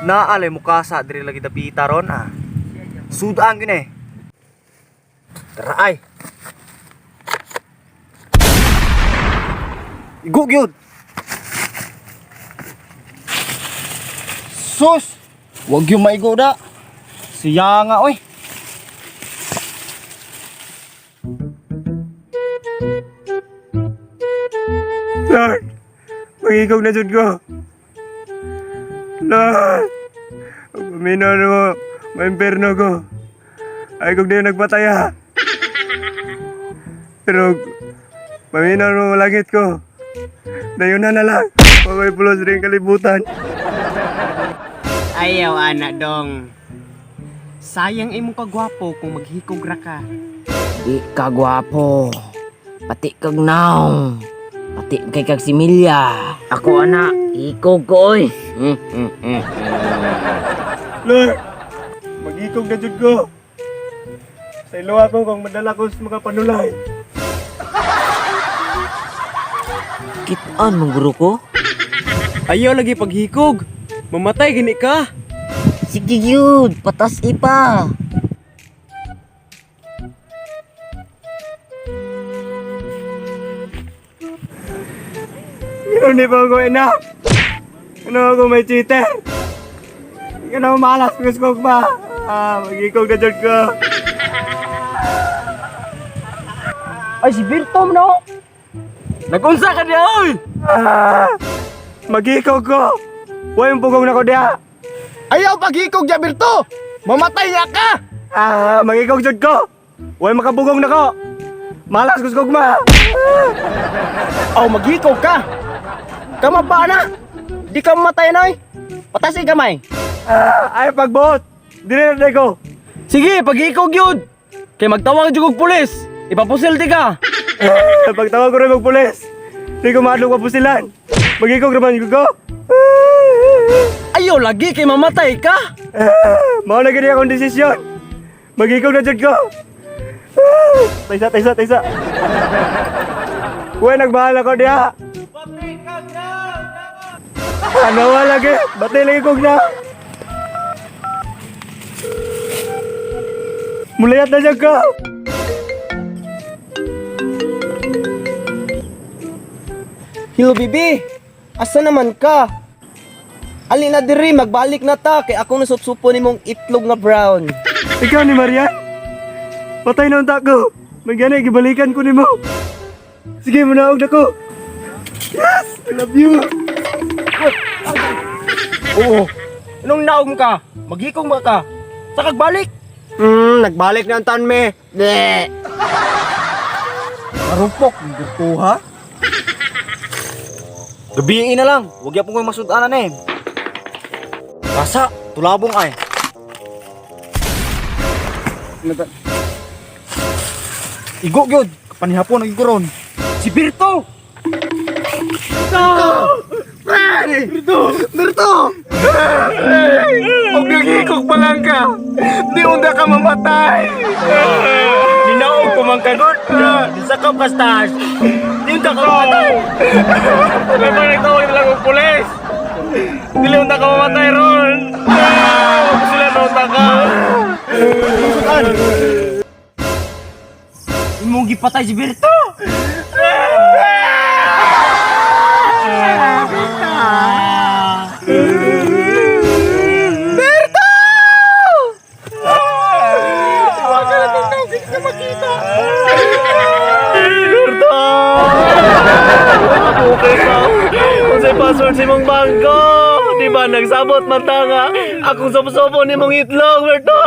Naalay mo kasa diri lagi dapita ron ah. Sudaan gini. Tara ay. Igo gyud. Sus! Wag yung maigo da. Siya nga oy. Lord, mag-igaw na dyan ko. Lord, paminaw na mo, ma-imperno ko. Ay kung di nagpataya. Pero, paminaw mo langit ko. Dayon na lang, pagay pulos rin kalibutan. Ayaw, anak dong. Sayang imong kagwapo kung maghikog ra ka. Di ka gwapo. Pati kag naong. Pati kay kag similya. Ako anak, ikog ko oy. Lord, mag-ikog na dyan ko. Sa ilo ako kung madala ko sa mga panulay. Kitaan mong guru ko. Ayaw lagi paghikog. Mamatay gini ka. Sige yun, patas ipa. Hindi pa ako ina. Ano ako may cheater? Ano malas gusto ko ba? Mag-ikog na dyan ko. Ay, si Birtom no? Nagunsa ka niya, oy! Mag-ikog ko. Huwag yung pugong na ko diya. Ayaw paghikog niya, Birto! Mamatay niya ka! Mag-ikog dyan ko. Huwag makabugong na ko. Malas gusto ko ba? Oh, maghikog ka! Kamaba na! Di ka mamatay na, oy! Patasin kamay! Ay pagbuot. Dili na ko. Sige, paghikog yun! Kay magtawag jugog pulis! Ipapusilti ka! Pagtawag ko rin magpulis. Di ko maadlong papusilan. Mag-ikog naman ko. Ayaw lagi kay mamatay ka! Mao na gani akong desisyon. Mag-ikog na dyan ko. Taysa. Uwe, nagbahala ko diya. Ano lagi? Batay lagi kog na. Mulayat na dyan ko. Hello, bibi! Asa naman ka? Ali na diri, magbalik na ta kay akong nasupsupo nimong itlog nga brown. Ikaw ni Marian? Patay na unta ko. May ganay, gibalikan ko ni mo. Sige, manaog na ko. Yes! I love you! Oo. Anong naog ka? Maghikong ba ka? Sa kagbalik? Nagbalik na ang tanme. De. Marupok, hindi ko ha? Gabiin na lang. Huwag yapong kong masudanan eh. Rasa, tulabong ay. Igo gyud, panihapon ang iguron. Si Birto! Birto! Huwag nagikog pa lang ka! Di unda ka mamatay! Ninaog ko mang kagot! Di sa kapastas! Di unda ka mamatay! May pa nagtawag lang ang pulis! Di unda ka mamatay ron! Huwag sila nunta ka! Imong gipatay si Berto! Berto! Huwag ka na tagtawag sa makita! Berto! Okay ka? Kung sa'y password si mong bangko, di ba nagsabot matanga? Akong sopo-sopo ni mong itlog, Berto!